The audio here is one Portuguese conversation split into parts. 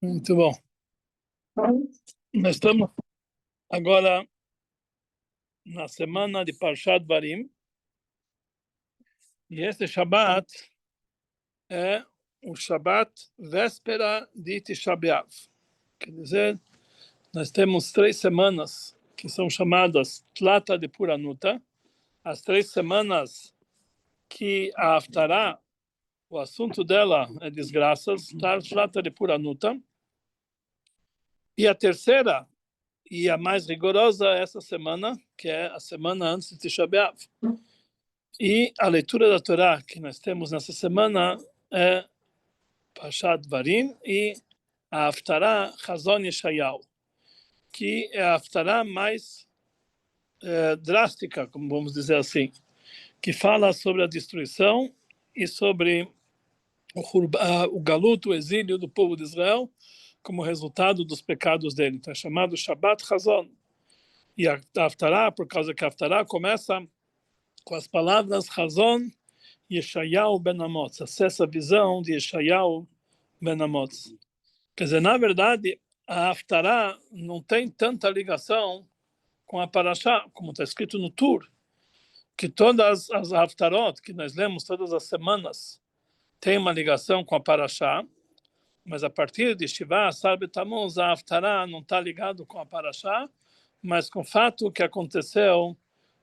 Muito bom. Nós estamos agora na semana de Parshat Varim, e este Shabbat é o Shabbat véspera de Tisha B'Av. Quer dizer, nós temos 3 semanas que são chamadas Tlata de Puranuta, as 3 semanas que a Haftará, o assunto dela é desgraças, Tlata de Puranuta, e a terceira e a mais rigorosa é essa semana, que é a semana antes de Tisha B'Av. E a leitura da Torá que nós temos nessa semana é Parshat Varim e a Haftará Chazon Yeshayahu, que é a Haftará mais drástica, como vamos dizer assim, que fala sobre a destruição e sobre o galuto, o exílio do povo de Israel, como resultado dos pecados dele. Então é chamado Shabbat Chazon. E a Haftará, por causa que a Haftará começa com as palavras Chazon Yeshayahu ben Amoz, essa visão de Yeshayahu ben Amoz. Quer dizer, na verdade, a Haftará não tem tanta ligação com a Parashá, como está escrito no Tur, que todas as Haftarot que nós lemos todas as semanas têm uma ligação com a Parashá, mas a partir de Shivá, Asar B'Tamuz, a Haftará não está ligado com a Parashá, mas com o fato que aconteceu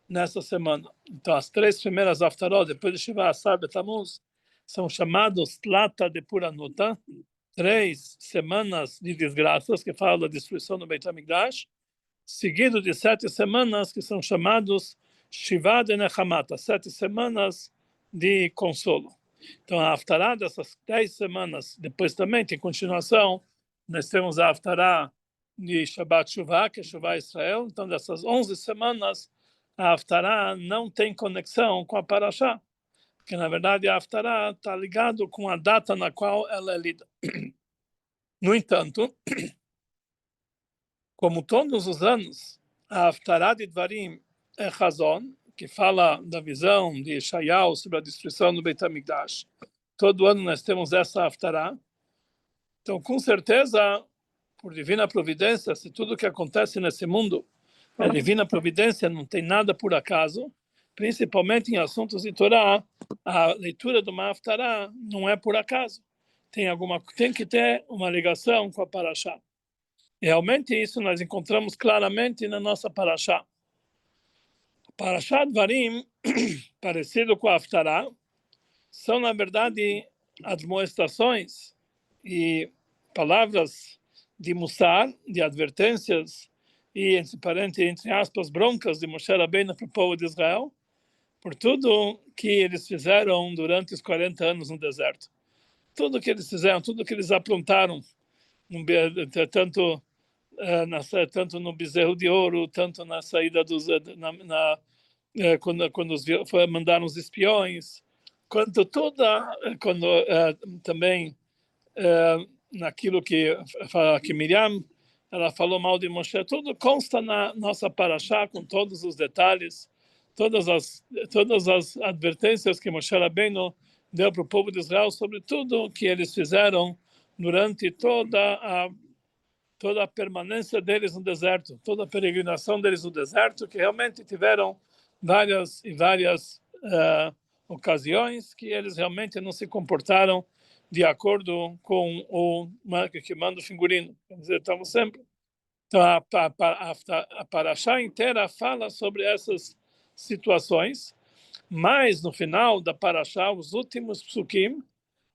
nessa semana. Então, as 3 primeiras Haftarot, depois de Shivá, Asar B'Tamuz, são chamados Tlata de Puranuta, 3 semanas de desgraças, que falam da destruição do Beit HaMikdash, seguido de 7 semanas, que são chamados Shivá de Nechamata, 7 semanas de consolo. Então, a Haftará dessas 10 semanas, depois também tem continuação, nós temos a Haftará de Shabbat Shuvah, que é Shuvah Israel. Então, dessas 11 semanas, a Haftará não tem conexão com a Parashá, porque, na verdade, a Haftará está ligado com a data na qual ela é lida. No entanto, como todos os anos, a Haftará de Dvarim é Chazon, que fala da visão de Yeshayahu sobre a destruição do Beit HaMikdash. Todo ano nós temos essa Haftará. Então, com certeza, por divina providência, se tudo que acontece nesse mundo é divina providência, não tem nada por acaso, principalmente em assuntos de Torá, a leitura de uma Haftará não é por acaso. Tem que ter uma ligação com a Parashá. E realmente isso nós encontramos claramente na nossa Parashá. Parashat Varim, parecido com a Haftará, são, na verdade, admoestações e palavras de Mussar, de advertências e, entre aspas, broncas de Moshe Rabbeinu para o povo de Israel, por tudo que eles fizeram durante os 40 anos no deserto. Tudo que eles fizeram, tudo que eles aprontaram, tanto no bezerro de ouro, tanto na saída dos... quando mandaram os espiões, quando também naquilo que Miriam ela falou mal de Moshe, tudo consta na nossa Parashá com todos os detalhes, todas as advertências que Moshe Rabbeinu deu para o povo de Israel sobre tudo que eles fizeram durante toda a permanência deles no deserto, toda a peregrinação deles no deserto, que realmente tiveram várias ocasiões que eles realmente não se comportaram de acordo com o que manda o figurino. Quer dizer, estamos sempre... Então, a Parashá inteira fala sobre essas situações, mas no final da Parashá, os últimos psukim,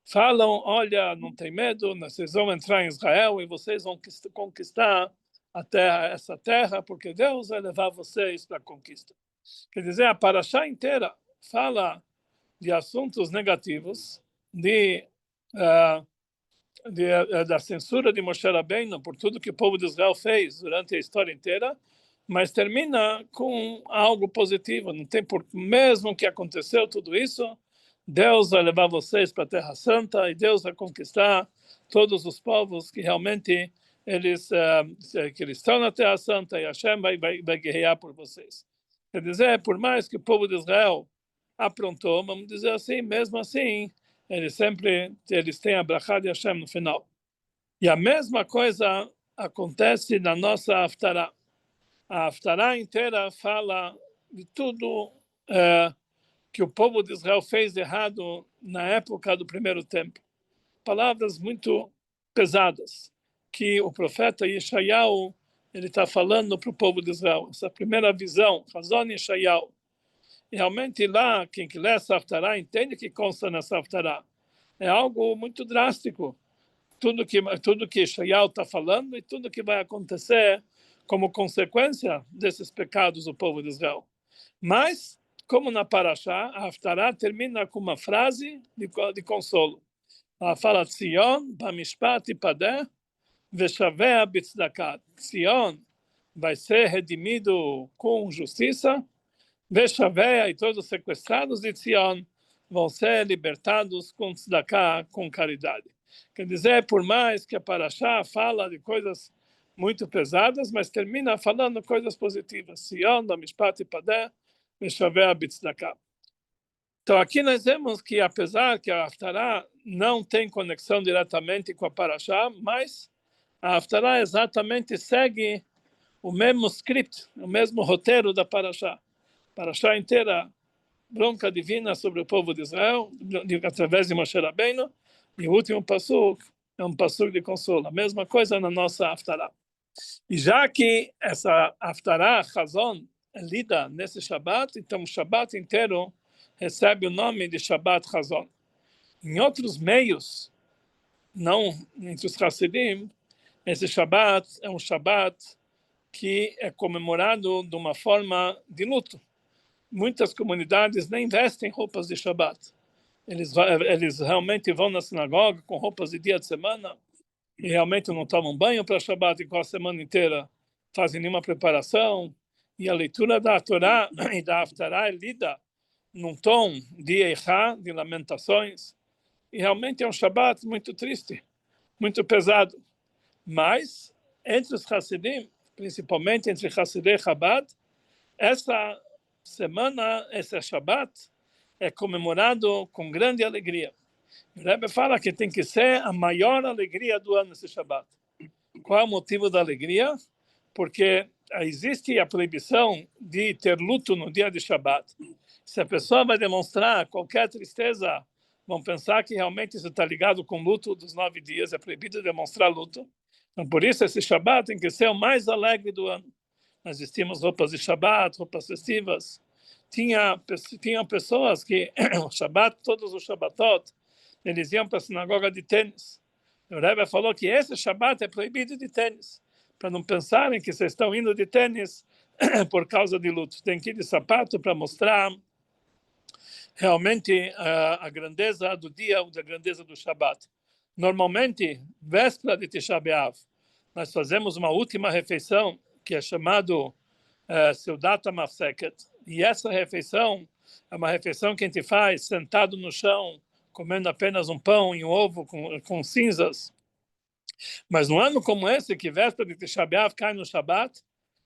falam, olha, não tem medo, vocês vão entrar em Israel e vocês vão conquistar essa terra, porque Deus vai levar vocês para a conquista. Quer dizer, a Parashá inteira fala de assuntos negativos, da censura de Moshe Rabbeinu por tudo que o povo de Israel fez durante a história inteira, mas termina com algo positivo. Não tem mesmo que aconteceu tudo isso, Deus vai levar vocês para a Terra Santa e Deus vai conquistar todos os povos que realmente eles estão na Terra Santa e Hashem vai guerrear por vocês. Quer dizer, por mais que o povo de Israel aprontou, vamos dizer assim, mesmo assim, eles têm a brachá de Hashem no final. E a mesma coisa acontece na nossa Haftarah. A Haftarah inteira fala de tudo que o povo de Israel fez errado na época do primeiro templo. Palavras muito pesadas que o profeta Yeshayahu ele está falando para o povo de Israel. Essa primeira visão, Hazon Yeshayahu. E realmente lá, quem que lê essa Haftarah entende que consta nessa Haftarah. É algo muito drástico. Tudo que Yeshayahu está falando e tudo que vai acontecer como consequência desses pecados do povo de Israel. Mas, como na Parashá, a Haftarah termina com uma frase de consolo. Ela fala, Tzion, Bamishpat Ipadeh, Veshavea Bitzdakah. Tzion vai ser redimido com justiça, Veshavea e todos os sequestrados de Tzion vão ser libertados com tzedakah, com caridade. Quer dizer, por mais que a Parashá fala de coisas muito pesadas, mas termina falando coisas positivas. Tzion, Bamishpat Ipadeh, Veshavea Bitzdakah. Então, aqui nós vemos que, apesar que a Haftarah não tem conexão diretamente com a Parashá, mas a Haftarah exatamente segue o mesmo script, o mesmo roteiro da Parashá. Parashá inteira, bronca divina sobre o povo de Israel, através de Moshe Rabbeinu, e o último pasuk é um pasuk de consolo. A mesma coisa na nossa Haftarah. E já que essa Haftarah, Hazon, é lida nesse Shabbat, então o Shabbat inteiro recebe o nome de Shabbat Hazon. Em outros meios, não entre os Hassidim, esse Shabbat é um Shabbat que é comemorado de uma forma de luto. Muitas comunidades nem vestem roupas de Shabbat. Eles realmente vão na sinagoga com roupas de dia de semana e realmente não tomam banho para Shabbat e com a semana inteira fazem nenhuma preparação. E a leitura da Torá e da Haftarah é lida num tom de Eichá, de lamentações, e realmente é um Shabbat muito triste, muito pesado. Mas, entre os Hassidim, principalmente entre Hassidei Chabad, essa semana, esse Shabbat, é comemorado com grande alegria. O Rebbe fala que tem que ser a maior alegria do ano esse Shabbat. Qual é o motivo da alegria? Porque existe a proibição de ter luto no dia de Shabbat. Se a pessoa vai demonstrar qualquer tristeza, vão pensar que realmente isso está ligado com o luto dos 9 dias, é proibido demonstrar luto. Então, por isso, esse Shabbat tem que ser o mais alegre do ano. Nós vestimos roupas de Shabbat, roupas festivas. Tinha pessoas que, o Shabbat, todos os Shabbatot, eles iam para a sinagoga de tênis. O Rebbe falou que esse Shabbat é proibido de tênis, para não pensarem que vocês estão indo de tênis por causa de luto. Tem que ir de sapato para mostrar realmente a grandeza do dia, a grandeza do Shabbat. Normalmente, véspera de Tisha B'Av, nós fazemos uma última refeição que é chamado Seudat HaMafseket. E essa refeição é uma refeição que a gente faz sentado no chão, comendo apenas um pão e um ovo com cinzas. Mas num ano como esse, que véspera de Tisha B'Av cai no Shabbat,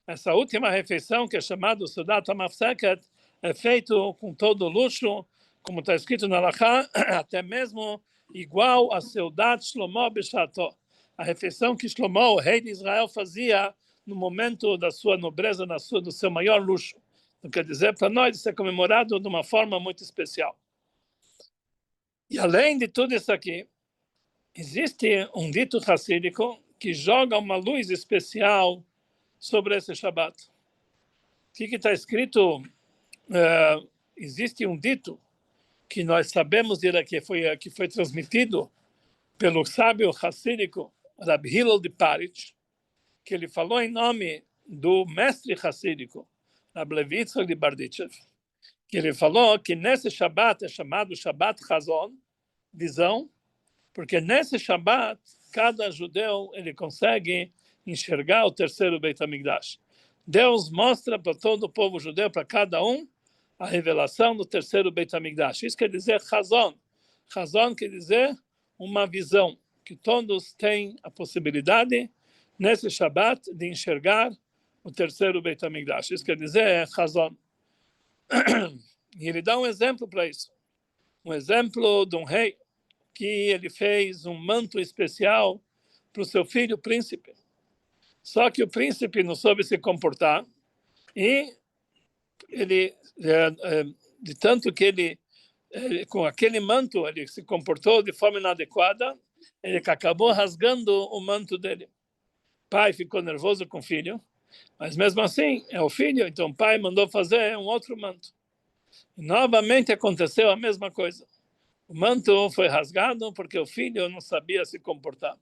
essa última refeição, que é chamada Seudat HaMafseket, é feito com todo o luxo, como está escrito na Halachá, até mesmo igual a Seudat Shlomo Beshato, a refeição que Shlomo, o rei de Israel, fazia no momento da sua nobreza, do seu maior luxo. Então, quer dizer, para nós isso é comemorado de uma forma muito especial. E além de tudo isso aqui, existe um dito hassídico que joga uma luz especial sobre esse Shabbat. O que está escrito? Existe um dito que nós sabemos que foi transmitido pelo sábio hassídico Rabbi Hillel de Paritch, que ele falou em nome do mestre hassídico Rabbi Levi Yitzchak de Barditchev, que ele falou que nesse Shabbat é chamado Shabbat Hazon, visão, porque nesse Shabbat cada judeu ele consegue enxergar o terceiro Beit HaMikdash. Deus mostra para todo o povo judeu, para cada um, a revelação do terceiro Beit HaMikdash. Isso quer dizer Hazon. Hazon quer dizer uma visão, que todos têm a possibilidade, nesse Shabbat, de enxergar o terceiro Beit HaMikdash. Isso quer dizer Hazon. E ele dá um exemplo para isso. Um exemplo de um rei que ele fez um manto especial para o seu filho, o príncipe. Só que o príncipe não soube se comportar e ele, de tanto que ele, com aquele manto, ele se comportou de forma inadequada, ele acabou rasgando o manto dele. O pai ficou nervoso com o filho, mas mesmo assim, é o filho, então o pai mandou fazer um outro manto. E novamente aconteceu a mesma coisa. O manto foi rasgado porque o filho não sabia se comportar.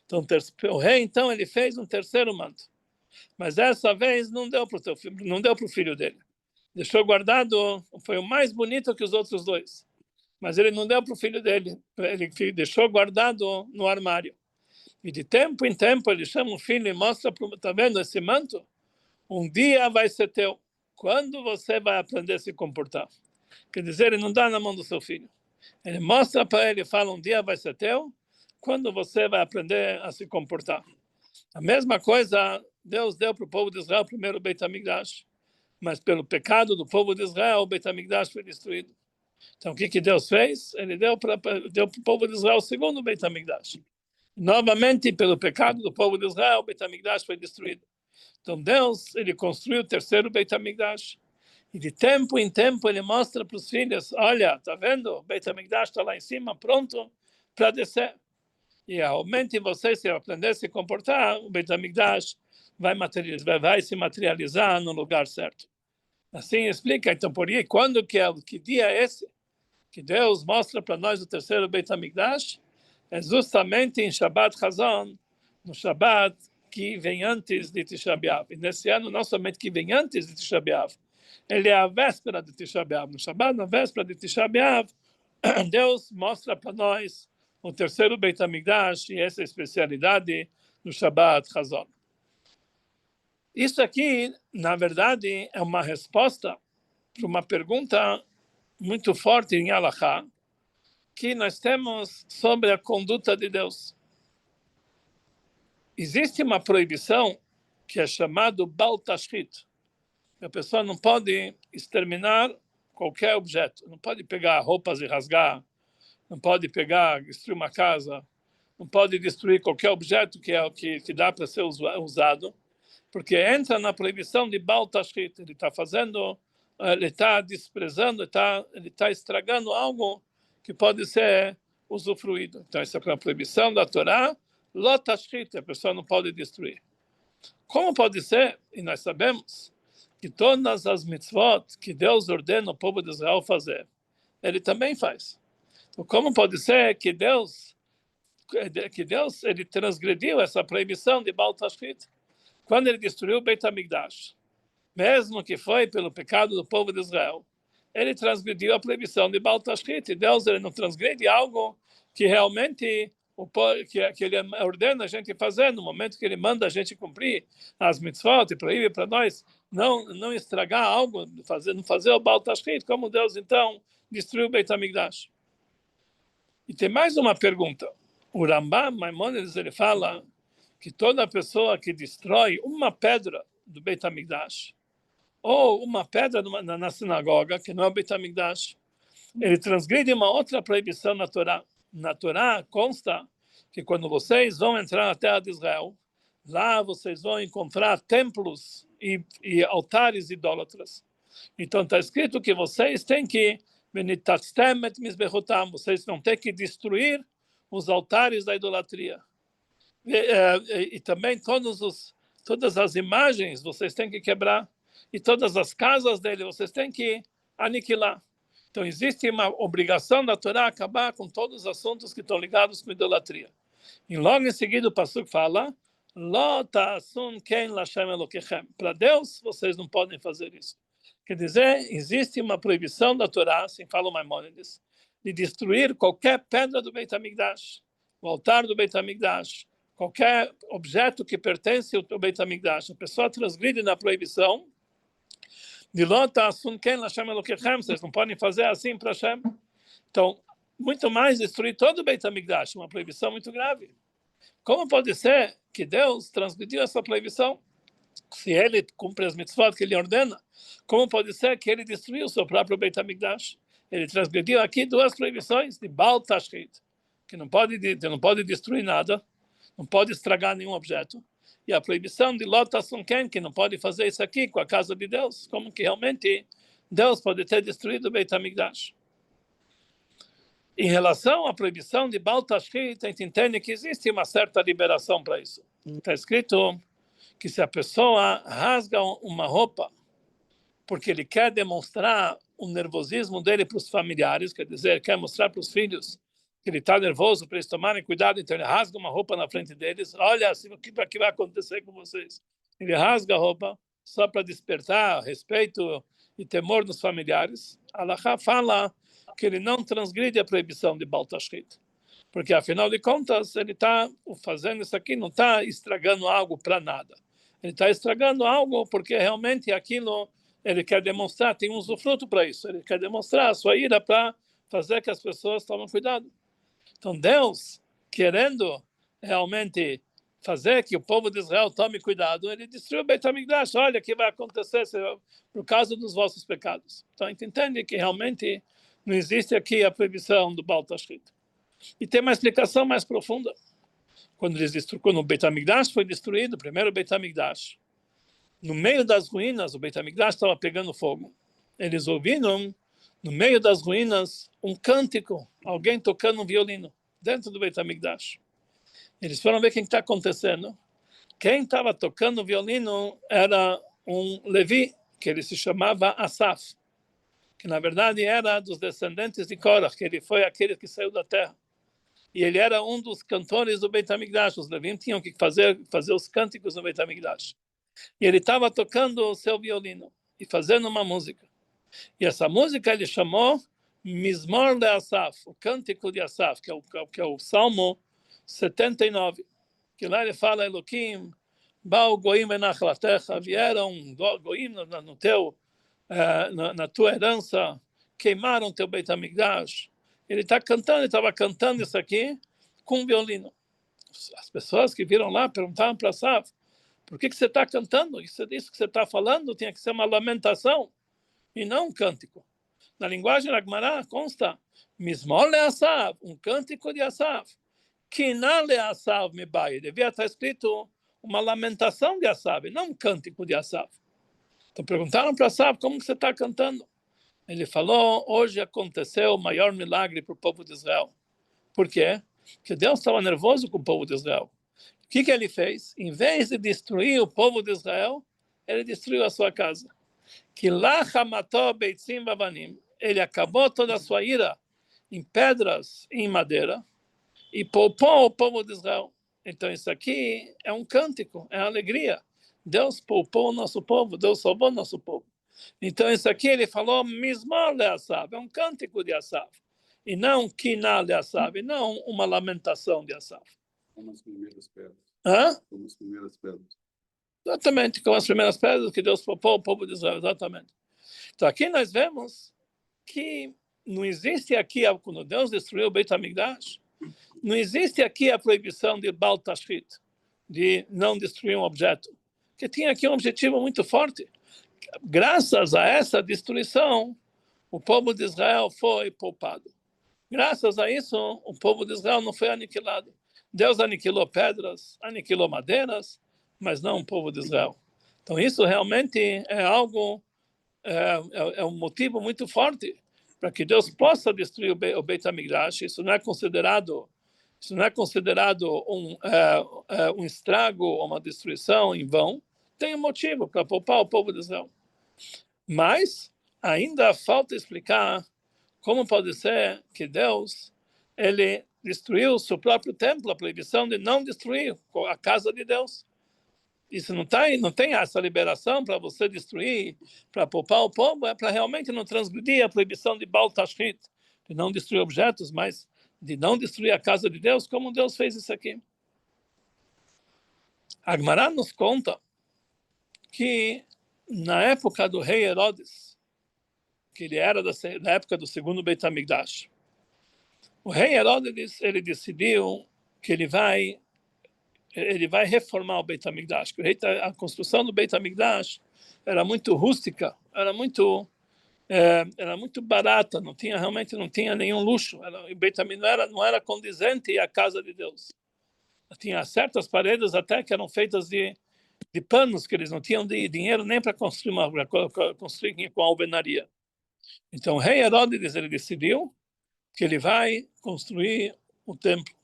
Então o rei, então, ele fez um terceiro manto. Mas dessa vez não deu para o filho, não deu para o filho dele. Deixou guardado, foi o mais bonito que os outros dois. Mas ele não deu para o filho dele, ele deixou guardado no armário. E de tempo em tempo ele chama o filho e mostra, está vendo esse manto? Um dia vai ser teu. Quando você vai aprender a se comportar? Quer dizer, ele não dá na mão do seu filho. Ele mostra para ele e fala, um dia vai ser teu, quando você vai aprender a se comportar. A mesma coisa Deus deu para o povo de Israel primeiro o Beit HaMikdash, mas pelo pecado do povo de Israel o Beit HaMikdash foi destruído. Então o que Deus fez? Ele deu para o povo de Israel o segundo Beit HaMikdash. Novamente, pelo pecado do povo de Israel, o Beit HaMikdash foi destruído. Então Deus, ele construiu o terceiro Beit HaMikdash. E de tempo em tempo ele mostra para os filhos, olha, tá vendo? O Beit HaMikdash está lá em cima, pronto para descer. E realmente você, se aprender a se comportar, o Beit HaMikdash vai se materializar no lugar certo. Assim explica, então, por aí, que dia é esse? Que Deus mostra para nós o terceiro Beit HaMikdash? É justamente em Shabbat Chazon, no Shabbat que vem antes de Tisha B'Av. E nesse ano, não somente que vem antes de Tisha B'Av, ele é a véspera de Tisha B'Av. No Shabbat, na véspera de Tisha B'Av, Deus mostra para nós o terceiro Beit HaMikdash e essa especialidade no Shabbat Chazon. Isso aqui, na verdade, é uma resposta para uma pergunta muito forte em Halachá, que nós temos sobre a conduta de Deus. Existe uma proibição que é chamado Bal Tashchit. A pessoa não pode exterminar qualquer objeto, não pode pegar roupas e rasgar, não pode pegar, destruir uma casa, não pode destruir qualquer objeto que dá para ser usado, porque entra na proibição de Bal Tashchit. Ele está fazendo, ele está desprezando, ele está estragando algo que pode ser usufruído. Então, essa é uma proibição da Torá, Lo Tashchit, a pessoa não pode destruir. Como pode ser, e nós sabemos, que todas as mitzvot que Deus ordena ao povo de Israel fazer, ele também faz. Então, como pode ser que Deus ele transgrediu essa proibição de Baal Tashchit quando ele destruiu o Beit HaMikdash? Mesmo que foi pelo pecado do povo de Israel, ele transgrediu a proibição de Baal Tashchit. E Deus, ele não transgride algo que realmente que ele ordena a gente fazer no momento que ele manda a gente cumprir as mitzvot e proíbe para nós não estragar algo, não fazer o Baal Tashchit, como Deus então destruiu o Beit HaMikdash. E tem mais uma pergunta. O Rambam Maimonides, ele fala que toda pessoa que destrói uma pedra do Beit HaMikdash ou uma pedra na sinagoga, que não é o Beit HaMikdash, ele transgride uma outra proibição na Torá. Na Torá consta que quando vocês vão entrar na terra de Israel, lá vocês vão encontrar templos e altares idólatras. Então está escrito que vocês têm que vocês vão ter que destruir os altares da idolatria. E também todas as imagens vocês têm que quebrar. E todas as casas dele vocês têm que aniquilar. Então existe uma obrigação da Torá acabar com todos os assuntos que estão ligados com idolatria. E logo em seguida o Pasuk fala, para Deus vocês não podem fazer isso. Quer dizer, existe uma proibição da Torá, assim fala o Maimonides, de destruir qualquer pedra do Beit HaMikdash, o altar do Beit HaMikdash, qualquer objeto que pertence ao Beit HaMikdash. A pessoa transgride na proibição de vocês não podem fazer assim para Hashem. Então, muito mais destruir todo o Beit HaMikdash, uma proibição muito grave. Como pode ser que Deus transgrediu essa proibição? Se ele cumpre as mitzvot que ele ordena, como pode ser que ele destruiu o seu próprio Beit HaMikdash? Ele transgrediu aqui duas proibições de Baal Tashchit, que não pode destruir nada, não pode estragar nenhum objeto. E a proibição de Lot Asunken, que não pode fazer isso aqui com a casa de Deus, como que realmente Deus pode ter destruído o Beit HaMikdash. Em relação à proibição de Baal Tashchit, a gente entende que existe uma certa liberação para isso. Está escrito que se a pessoa rasga uma roupa porque ele quer demonstrar o nervosismo dele para os familiares, quer dizer, quer mostrar para os filhos que ele está nervoso para eles tomarem cuidado, então ele rasga uma roupa na frente deles, olha assim, o que vai acontecer com vocês. Ele rasga a roupa só para despertar respeito e temor dos familiares. Halakha fala que ele não transgride a proibição de Baal Tashchit, porque afinal de contas ele está fazendo isso aqui, não está estragando algo para nada. Ele está estragando algo porque realmente aquilo ele quer demonstrar, tem um usufruto para isso, ele quer demonstrar a sua ira para fazer que as pessoas tomem cuidado. Então Deus, querendo realmente fazer que o povo de Israel tome cuidado, ele destruiu o Beit HaMikdash. Olha o que vai acontecer por causa dos vossos pecados. Então a gente entende que realmente não existe aqui a proibição do Baal Tashchit. E tem uma explicação mais profunda. Quando o Beit HaMikdash foi destruído, o primeiro Beit HaMikdash, no meio das ruínas, o Beit HaMikdash estava pegando fogo. Eles ouviram, no meio das ruínas, um cântico, alguém tocando um violino, dentro do Beit HaMikdash. Eles foram ver o que está acontecendo. Quem estava tocando o violino era um Levi, que ele se chamava Asaf, que na verdade era dos descendentes de Korach, que ele foi aquele que saiu da terra. E ele era um dos cantores do Beit HaMikdash. Os Levim tinham que fazer os cânticos no Beit HaMikdash. E ele estava tocando o seu violino e fazendo uma música. E essa música ele chamou Mizmor de Asaf, o cântico de Asaf, que é o Salmo 79. Que lá ele fala, Eloquim, Baal Goim Benachlatecha, vieram Goim no teu, na tua herança, queimaram teu Beit HaMikdash. Ele estava cantando isso aqui com violino. As pessoas que viram lá perguntaram para Asaf, por que você está cantando? Isso que você está falando tinha que ser uma lamentação e não um cântico. Na linguagem da Gemara consta Mizmor le Asaf, um cântico de Asaf. Kinah le Asaf mebai. Devia estar escrito uma lamentação de Asaf, não um cântico de Asaf. Então perguntaram para Asaf, como que você está cantando? Ele falou, hoje aconteceu o maior milagre para o povo de Israel. Por quê? Porque Deus estava nervoso com o povo de Israel. O que ele fez? Em vez de destruir o povo de Israel, ele destruiu a sua casa. Que lá matou beitzim bavanim. Ele acabou toda a sua ira em pedras e em madeira e poupou o povo de Israel. Então isso aqui é um cântico, é alegria. Deus poupou o nosso povo, Deus salvou o nosso povo. Então isso aqui ele falou Mizmor le Asaf, é um cântico de Asaf. E não Kinah le Asaf, e não uma lamentação de Asaf. Como as primeiras pedras. Hã? Como as primeiras pedras. Exatamente, como as primeiras pedras que Deus poupou o povo de Israel, exatamente. Então aqui nós vemos que não existe aqui, quando Deus destruiu o Beit HaMikdash, não existe aqui a proibição de Baal Tashchit, de não destruir um objeto, que tinha aqui um objetivo muito forte. Graças a essa destruição, o povo de Israel foi poupado. Graças a isso, o povo de Israel não foi aniquilado. Deus aniquilou pedras, aniquilou madeiras, mas não o povo de Israel. Então isso realmente é algo, é um motivo muito forte para que Deus possa destruir o Beit HaMikdash. Isso não é considerado um estrago ou uma destruição em vão. Tem um motivo para poupar o povo de Israel. Mas ainda falta explicar como pode ser que Deus ele destruiu o seu próprio templo, a proibição de não destruir a casa de Deus. Isso não tem essa liberação para você destruir, para poupar o povo, é para realmente não transgredir a proibição de Baal Tashchit, de não destruir objetos, mas de não destruir a casa de Deus, como Deus fez isso aqui. A Gemara nos conta que na época do rei Herodes, que ele era da época do segundo Beit HaMikdash, o rei Herodes ele decidiu que ele vai reformar o Beit HaMikdash. A construção do Beit HaMikdash era muito rústica, era muito barata, realmente não tinha nenhum luxo. O Beit HaMikdash não era condizente à casa de Deus. Tinha certas paredes até que eram feitas de panos, que eles não tinham dinheiro nem para construir construir com alvenaria. Então, o rei Herodes, ele decidiu que ele vai construir o templo.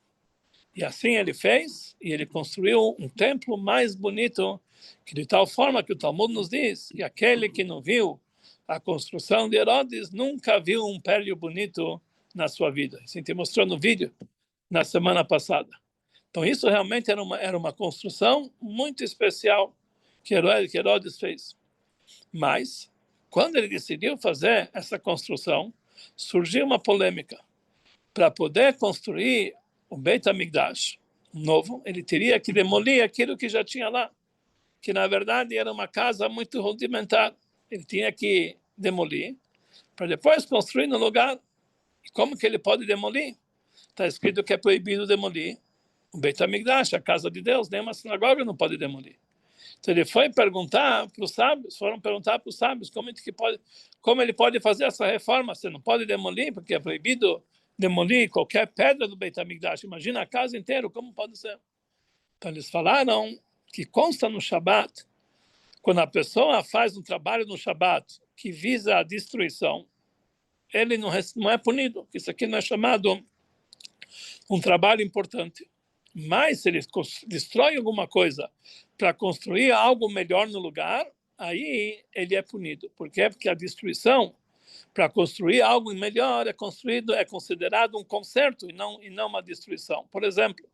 E assim ele fez, e ele construiu um templo mais bonito, que de tal forma que o Talmud nos diz que aquele que não viu a construção de Herodes nunca viu um prédio bonito na sua vida. Assim te mostrou no vídeo na semana passada. Então isso realmente era uma construção muito especial que Herodes fez. Mas, quando ele decidiu fazer essa construção, surgiu uma polêmica. Para poder construir o Beit HaMikdash novo, ele teria que demolir aquilo que já tinha lá, que na verdade era uma casa muito rudimentar. Ele tinha que demolir para depois construir no lugar. E como que ele pode demolir? Está escrito que é proibido demolir o Beit HaMikdash, a casa de Deus, nem uma sinagoga não pode demolir. Então ele foi perguntar para os sábios, como ele pode fazer essa reforma. Você não pode demolir, porque é proibido demolir qualquer pedra do Beit HaMikdash. Imagina a casa inteira, como pode ser? Então eles falaram que consta no Shabat, quando a pessoa faz um trabalho no Shabat que visa a destruição, ele não é punido. Isso aqui não é chamado um trabalho importante. Mas se ele destrói alguma coisa para construir algo melhor no lugar, aí ele é punido. Por quê? Porque a destruição para construir algo melhor é considerado um conserto e não uma destruição. Por exemplo,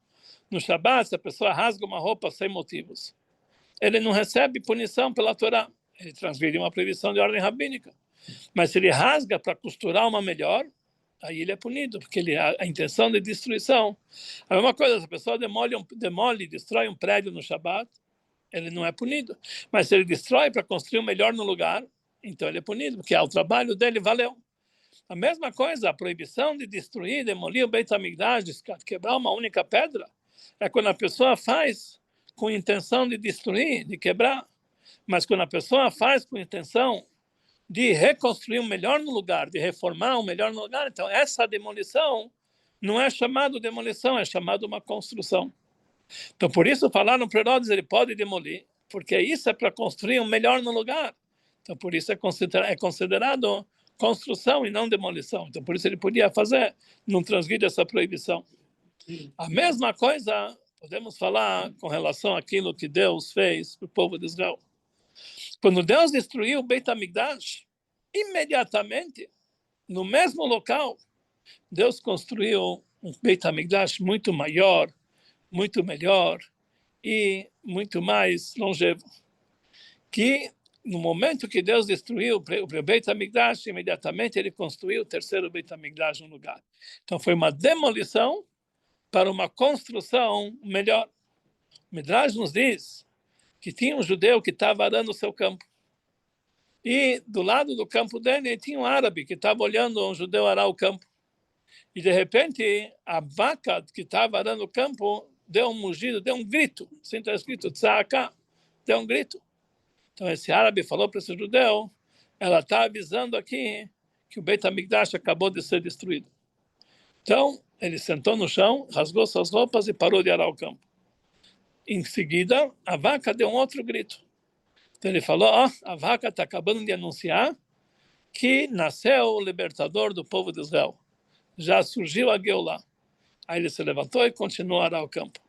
no Shabat, se a pessoa rasga uma roupa sem motivos, ele não recebe punição pela Torá. Ele transgride uma proibição de ordem rabínica. Mas se ele rasga para costurar uma melhor, aí ele é punido, porque a intenção de destruição. A mesma coisa, se a pessoa destrói um prédio no Shabat, ele não é punido. Mas se ele destrói para construir um melhor no lugar, então ele é punido, porque o trabalho dele valeu. A mesma coisa, a proibição de destruir, demolir o Beit HaMikdash, de quebrar uma única pedra, é quando a pessoa faz com intenção de destruir, de quebrar. Mas quando a pessoa faz com intenção de reconstruir um melhor no lugar, de reformar um melhor no lugar, então essa demolição não é chamado demolição, é chamado uma construção. Então por isso falaram para Herodes, ele pode demolir, porque isso é para construir um melhor no lugar. Então por isso é considerado construção e não demolição. Então por isso ele podia fazer, não transgredir essa proibição. A mesma coisa podemos falar com relação àquilo que Deus fez para o povo de Israel. Quando Deus destruiu o Beit HaMikdash, imediatamente, no mesmo local, Deus construiu um Beit HaMikdash muito maior, muito melhor e muito mais longevo. Que no momento que Deus destruiu o Beit HaMikdash, imediatamente ele construiu o terceiro Beit HaMikdash no lugar. Então foi uma demolição para uma construção melhor. O Midrash nos diz que tinha um judeu que estava arando o seu campo. E do lado do campo dele tinha um árabe que estava olhando um judeu arar o campo. E de repente a vaca que estava arando o campo deu um mugido, deu um grito. Assim está escrito, tzaka, deu um grito. Então esse árabe falou para esse judeu, ela está avisando aqui que o Beit HaMikdash acabou de ser destruído. Então ele sentou no chão, rasgou suas roupas e parou de arar o campo. Em seguida, a vaca deu um outro grito. Então ele falou, a vaca está acabando de anunciar que nasceu o libertador do povo de Israel. Já surgiu a Geulah. Aí ele se levantou e continuou a arar o campo.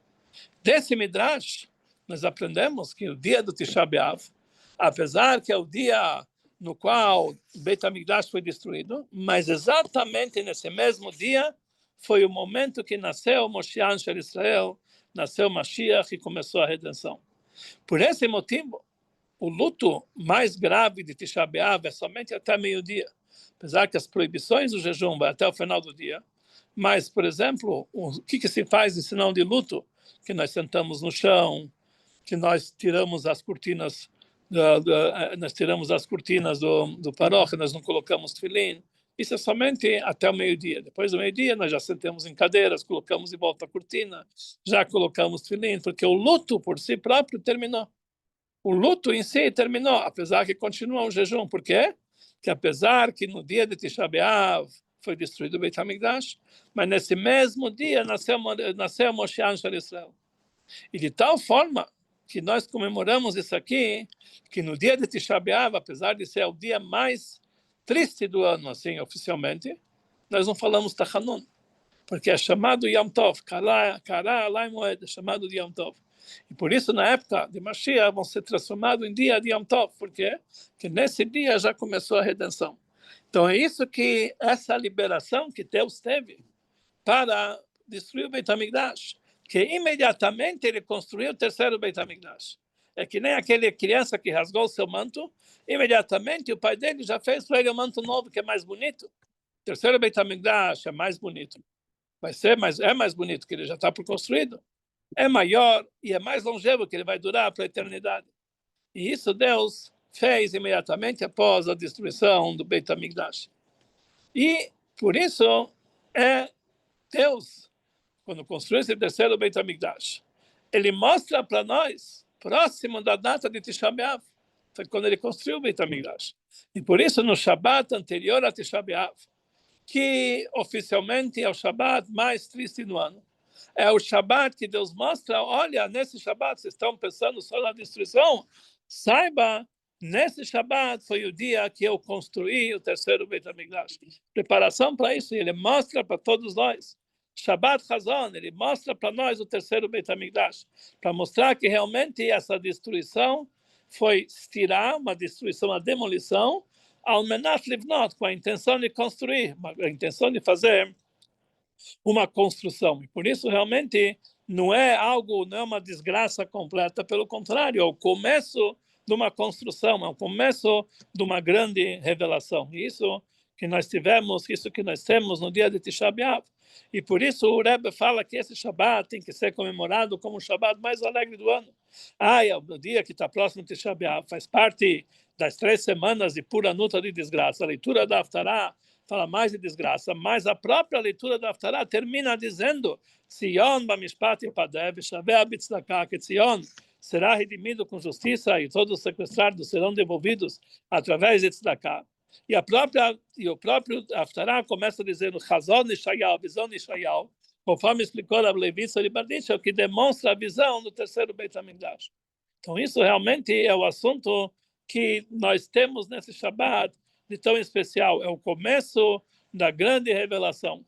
Desse Midrash, nós aprendemos que o dia do Tisha B'Av, apesar que é o dia no qual o Beit HaMikdash foi destruído, mas exatamente nesse mesmo dia foi o momento que nasceu Moshiach Shel Israel, nasceu Mashiach e começou a redenção. Por esse motivo, o luto mais grave de Tisha B'Av é somente até meio-dia, apesar que as proibições do jejum vão até o final do dia. Mas, por exemplo, o que se faz em sinal de luto? Que nós sentamos no chão, que nós tiramos as cortinas, do paróquia, nós não colocamos tefilim. Isso é somente até o meio-dia. Depois do meio-dia, nós já sentamos em cadeiras, colocamos de volta a cortina, já colocamos tefilim, porque o luto por si próprio terminou. O luto em si terminou, apesar que continua um jejum. Por quê? Que apesar que no dia de Tisha B'Av foi destruído o Beit HaMikdash, mas nesse mesmo dia nasceu Moshiach Shel Israel. E de tal forma que nós comemoramos isso aqui, que no dia de Tisha B'Av, apesar de ser o dia mais triste do ano, assim, oficialmente, nós não falamos Tachanun, porque é chamado Yom Tov, Kara Alai Moed, é chamado de Yom Tov. E por isso, na época de Mashiach, vão ser transformados em dia de Yom Tov. Por quê? Porque nesse dia já começou a redenção. Então é isso que, essa liberação que Deus teve para destruir o Beit HaMikdash, que imediatamente ele construiu o terceiro Beit HaMikdash. É que nem aquele criança que rasgou o seu manto, imediatamente o pai dele já fez para ele um manto novo, que é mais bonito. O terceiro Beit HaMikdash é mais bonito. Vai ser, mas é mais bonito, que ele já está por construído. É maior e é mais longevo, que ele vai durar para a eternidade. E isso Deus fez imediatamente após a destruição do Beit HaMikdash. E por isso é Deus, quando construiu esse terceiro Beit HaMikdash, ele mostra para nós, próximo da data de Tisha B'Av, foi quando ele construiu o Beit HaMikdash. E por isso, no Shabat anterior a Tisha B'Av, que oficialmente é o Shabat mais triste do ano, é o Shabat que Deus mostra, olha, nesse Shabat vocês estão pensando só na destruição, saiba, nesse Shabat foi o dia que eu construí o terceiro Beit HaMikdash. Preparação para isso, ele mostra para todos nós. Shabbat Chazon, ele mostra para nós o terceiro Beit HaMikdash, para mostrar que realmente essa destruição foi tirar, uma destruição, uma demolição, ao menat livnot, com a intenção de construir, a intenção de fazer uma construção. E por isso, realmente, não é algo, não é uma desgraça completa, pelo contrário, é o começo de uma construção, é o começo de uma grande revelação. E isso que nós tivemos, isso que nós temos no dia de Tisha B'Av. E por isso o Rebbe fala que esse Shabbat tem que ser comemorado como o Shabbat mais alegre do ano. É o dia que está próximo de Tisha B'Av, faz parte das 3 semanas de pura luta de desgraça. A leitura da Haftarah fala mais de desgraça, mas a própria leitura da Haftarah termina dizendo Zion b'mishpat yipadev v'shaveh b'tzedakah, que Zion será redimido com justiça e todos os sequestrados serão devolvidos através de tzedakah. E o próprio Haftarah começa dizendo Chazon Yeshayahu, visão de Yeshayahu, conforme explicou a Levitza de Barditch, o que demonstra a visão do terceiro Beit HaMikdash. Então isso realmente é o assunto que nós temos nesse Shabbat de tão especial, é o começo da grande revelação.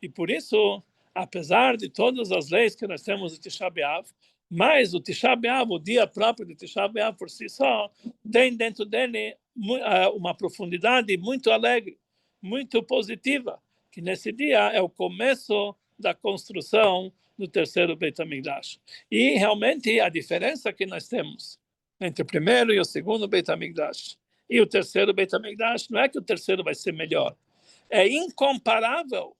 E por isso, apesar de todas as leis que nós temos de Tisha B'Av, mas o Tisha B'Av, o dia próprio de Tisha B'Av por si só, tem dentro dele uma profundidade muito alegre, muito positiva, que nesse dia é o começo da construção do terceiro Beit HaMikdash. E realmente a diferença que nós temos entre o primeiro e o segundo Beit HaMikdash e o terceiro Beit HaMikdash, não é que o terceiro vai ser melhor, é incomparável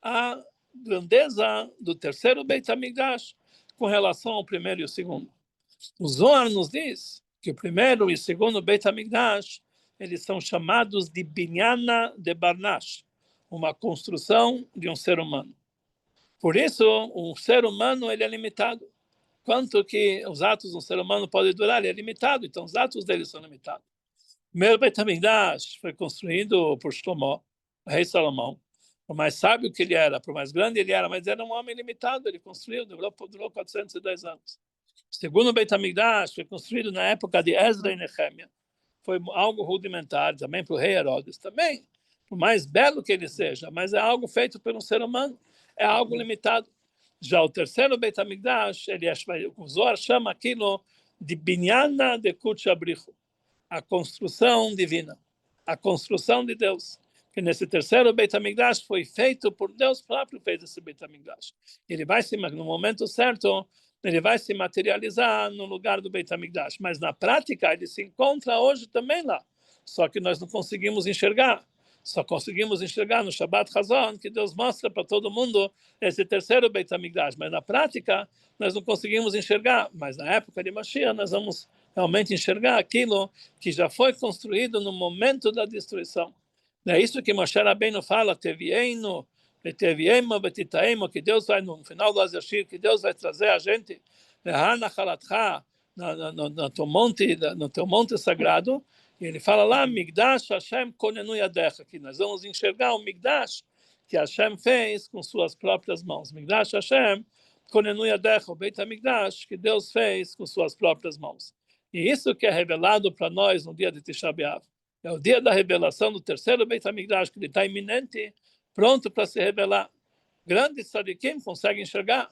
a grandeza do terceiro Beit HaMikdash com relação ao primeiro e o segundo. O Zohar nos diz que o primeiro e o segundo Beit HaMikdash, eles são chamados de Binyana de Barnash, uma construção de um ser humano. Por isso, um ser humano ele é limitado. Quanto que os atos de um ser humano podem durar, ele é limitado, então os atos dele são limitados. O primeiro Beit HaMikdash foi construído por Shlomo, o rei Salomão. Por mais sábio que ele era, por mais grande ele era, mas era um homem limitado, ele construiu, durou 410 anos. O segundo Beit HaMikdash foi construído na época de Ezra e Nehemia. Foi algo rudimentar, também para o rei Herodes. Também, por mais belo que ele seja, mas é algo feito por um ser humano, é algo limitado. Já o terceiro Beit HaMikdash, o Zohar chama aquilo de Binyana de Kutsh Abrichu, a construção divina, a construção de Deus. Que nesse terceiro Beit HaMikdash foi feito por Deus próprio, fez esse Beit HaMikdash. Ele vai no momento certo, ele vai se materializar no lugar do Beit HaMikdash. Mas na prática ele se encontra hoje também lá. Só que nós não conseguimos enxergar. Só conseguimos enxergar no Shabbat Chazon, que Deus mostra para todo mundo esse terceiro Beit HaMikdash. Mas na prática nós não conseguimos enxergar. Mas na época de Mashiach nós vamos realmente enxergar aquilo que já foi construído no momento da destruição. É isso que Moshe Rabbeinu fala, Tevieinu, Teviemo, Betitaemo, que Deus vai, no final do Azashir, que Deus vai trazer a gente no teu monte sagrado, e ele fala lá, Migdash Hashem konenu yadecha, que nós vamos enxergar o Migdash que Hashem fez com suas próprias mãos. Migdash Hashem, o Beit HaMikdash, que Deus fez com suas próprias mãos. E isso que é revelado para nós no dia de Tisha B'Av. É o dia da revelação do terceiro Beit HaMikdash, que ele está iminente, pronto para se revelar. Grandes tzadikim conseguem enxergar.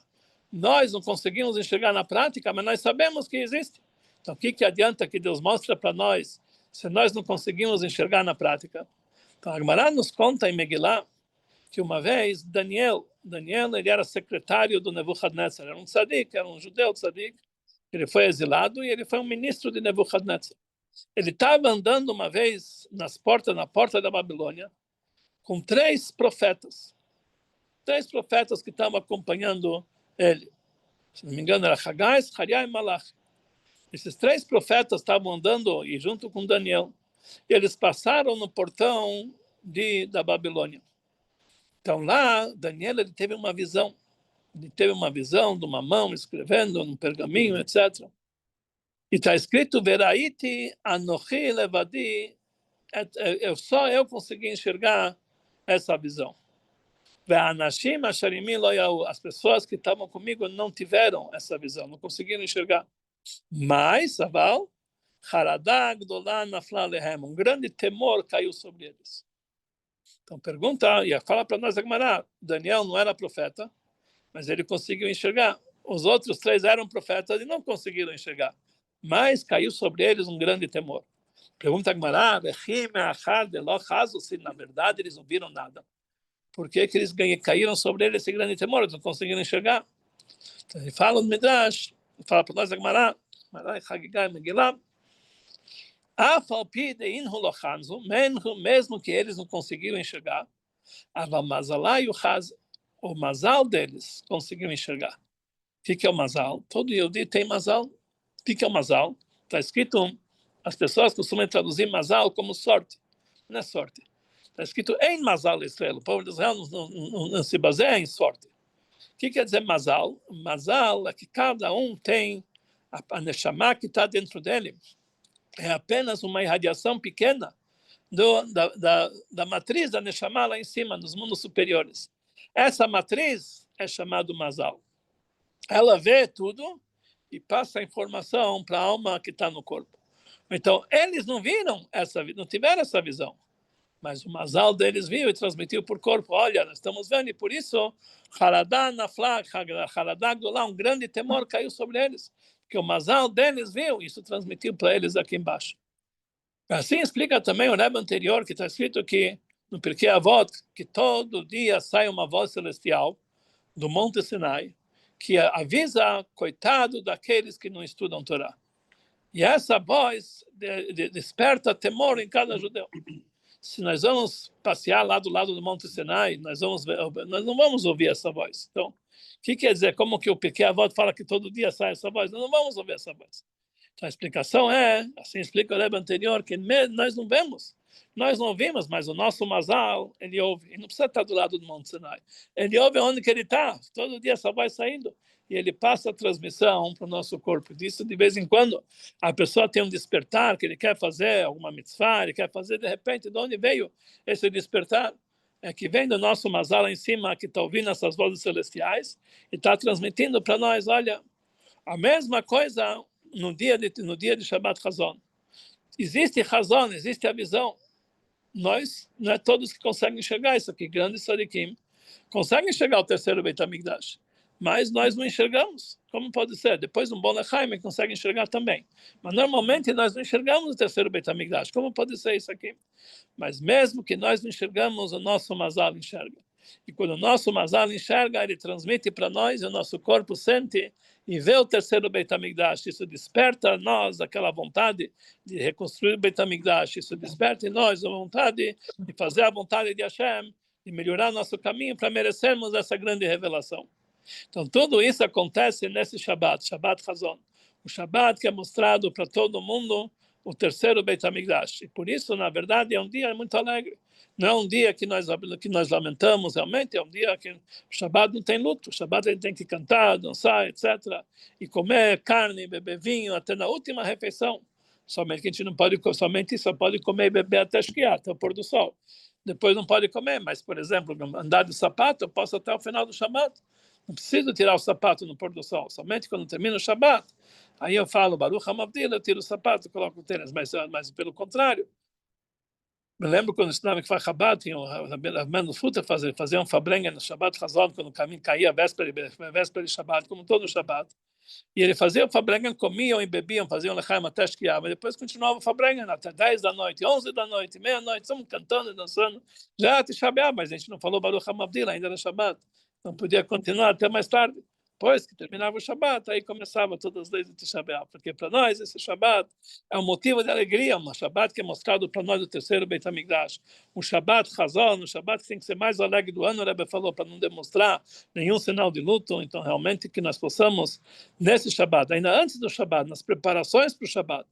Nós não conseguimos enxergar na prática, mas nós sabemos que existe. Então, o que adianta que Deus mostra para nós se nós não conseguimos enxergar na prática? Então, a Gemara nos conta em Megillah que uma vez Daniel ele era secretário do Nebuchadnezzar, era um tzadik, era um judeu tzadik, ele foi exilado e ele foi um ministro de Nebuchadnezzar. Ele estava andando uma vez na porta da Babilônia, com três profetas que estavam acompanhando ele. Se não me engano, era Hagai, Zechariah e Malach. Esses três profetas estavam andando e junto com Daniel. E eles passaram no portão da Babilônia. Então lá, Daniel ele teve uma visão. Ele teve uma visão de uma mão escrevendo num pergaminho, etc. E está escrito, Veraiti anochi levadi, só eu consegui enxergar essa visão. As pessoas que estavam comigo não tiveram essa visão, não conseguiram enxergar. Mas, Aval, um grande temor caiu sobre eles. Então pergunta, e fala para nós, Daniel não era profeta, mas ele conseguiu enxergar. Os outros três eram profetas e não conseguiram enxergar. Mas caiu sobre eles um grande temor. Pergunta Agmará, se na verdade eles não viram nada. Por que eles caíram sobre eles esse grande temor? Eles não conseguiram enxergar. Então, ele fala no Midrash, fala para nós Agmará, mesmo que eles não conseguiram enxergar, o mazal deles conseguiu enxergar. O que é o mazal? Todo Yehudi tem mazal. O que é o mazal? Está escrito, as pessoas costumam traduzir mazal como sorte. Não é sorte. Está escrito em mazal Israel. O povo de Israel não se baseia em sorte. O que quer dizer mazal? Mazal é que cada um tem a neshama que está dentro dele. É apenas uma irradiação pequena da matriz da neshama lá em cima, nos mundos superiores. Essa matriz é chamada mazal. Ela vê tudo e passa a informação para a alma que está no corpo. Então, eles não viram não tiveram essa visão. Mas o mazal deles viu e transmitiu por corpo. Olha, nós estamos vendo, e por isso, um grande temor caiu sobre eles. Porque o mazal deles viu, isso transmitiu para eles aqui embaixo. Assim explica também o Rebbe anterior, que está escrito que, no Pirkei Avot, que todo dia sai uma voz celestial do Monte Sinai, que avisa, coitado daqueles que não estudam Torá. E essa voz desperta temor em cada judeu. Se nós vamos passear lá do lado do Monte Sinai, nós não vamos ouvir essa voz. Então, o que quer dizer? Como que o Pirkei Avot fala que todo dia sai essa voz? Nós não vamos ouvir essa voz. Então, a explicação é, assim explica o Rebbe anterior, que nós não vemos. Nós não ouvimos, mas o nosso mazal, ele ouve. E não precisa estar do lado do Monte Sinai. Ele ouve onde que ele está. Todo dia essa voz saindo. E ele passa a transmissão para o nosso corpo. Disso, de vez em quando, a pessoa tem um despertar, que ele quer fazer alguma mitzvah, ele quer fazer, de repente, de onde veio esse despertar? É que vem do nosso mazal lá em cima, que está ouvindo essas vozes celestiais, e está transmitindo para nós, olha, a mesma coisa no dia de Shabbat Chazon. Existe Chazon, existe a visão. Não é todos que conseguem enxergar isso aqui, grandes tzadikim, conseguem enxergar o terceiro Beit HaMikdash, mas nós não enxergamos. Como pode ser? Depois um Bon Lechaim consegue enxergar também. Mas normalmente nós não enxergamos o terceiro Beit HaMikdash. Como pode ser isso aqui? Mas mesmo que nós não enxergamos, o nosso mazal enxerga. E quando o nosso mazal enxerga, ele transmite para nós, e o nosso corpo sente e vê o terceiro Beit HaMikdash. Isso desperta a nós aquela vontade de reconstruir o Beit HaMikdash. Isso desperta em nós a vontade de fazer a vontade de Hashem, de melhorar nosso caminho para merecermos essa grande revelação. Então, tudo isso acontece nesse Shabbat, Shabbat Chazon. O Shabbat que é mostrado para todo mundo, o terceiro Beit HaMikdash. E por isso, na verdade, é um dia muito alegre. Não é um dia que nós lamentamos, realmente é um dia que o Shabbat não tem luto. O Shabbat ele tem que cantar, dançar, etc. E comer carne, beber vinho até na última refeição. Somente que a gente não pode, somente só pode comer e beber até esquiar, até o pôr do sol. Depois não pode comer, mas, por exemplo, andar de sapato, eu posso até o final do Shabbat. Não preciso tirar o sapato no pôr do sol, somente quando termina o Shabat. Aí eu falo, Baruch HaMavdil, eu tiro o sapato, coloco o tênis, mas pelo contrário. Me lembro quando eu estudava em Kfar Chabad, tinha o menos Futa fazer um Fabrengen no Shabbat Chazon, quando o caminho caía, véspera de Shabbat, como todo Shabbat. E ele fazia o Fabrengen, comiam e bebiam, faziam Lechaim até esquiar, mas depois continuava o Fabrengen até 10 da noite, 11 da noite, meia-noite, estamos cantando e dançando. Já Tisha B'Av, mas a gente não falou Baruch HaMavdil, ainda era Shabbat. Não podia continuar até mais tarde. Depois que terminava o Shabat, aí começava todas as leis do Tisha B'Av, porque para nós esse Shabat é um motivo de alegria, um Shabat que é mostrado para nós do terceiro Beit HaMikdash. Um Shabat Chazon, um Shabat que tem que ser mais alegre do ano, o Rebbe falou, para não demonstrar nenhum sinal de luto, então realmente que nós possamos, nesse Shabat, ainda antes do Shabat, nas preparações para o Shabat,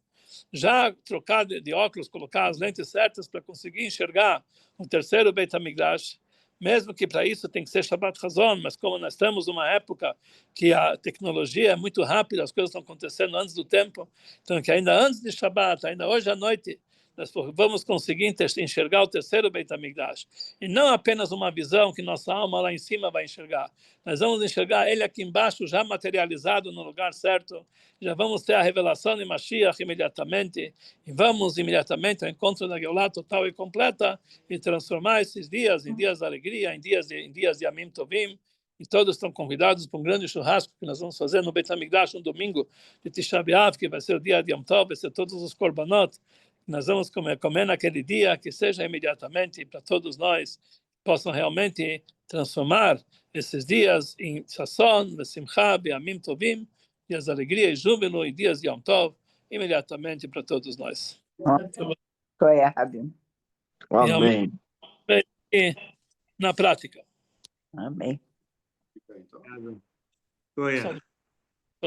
já trocar de óculos, colocar as lentes certas para conseguir enxergar o terceiro Beit HaMikdash, mesmo que para isso tem que ser Shabbat Chazon, mas como nós estamos numa época que a tecnologia é muito rápida, as coisas estão acontecendo antes do tempo, então que ainda antes de Shabbat, ainda hoje à noite, nós vamos conseguir enxergar o terceiro Beit HaMikdash. E não apenas uma visão que nossa alma lá em cima vai enxergar. Nós vamos enxergar ele aqui embaixo, já materializado no lugar certo. Já vamos ter a revelação de Mashiach imediatamente. E vamos imediatamente ao encontro da Geulah total e completa e transformar esses dias em dias de alegria, em dias de Yamim Tovim. E todos estão convidados para um grande churrasco que nós vamos fazer no Beit HaMikdash, um domingo de Tisha B'Av, que vai ser o dia de Yom Tov, vai ser todos os korbanot. Nós vamos comer naquele dia, que seja imediatamente para todos nós, possam realmente transformar esses dias em Sasson, Simcha, Be'amim Tovim, dias de alegria e júbilo, e dias de Yom Tov, imediatamente para todos nós. Rabino. Amém. Na prática. Amém. Fica aí, então. Goiás.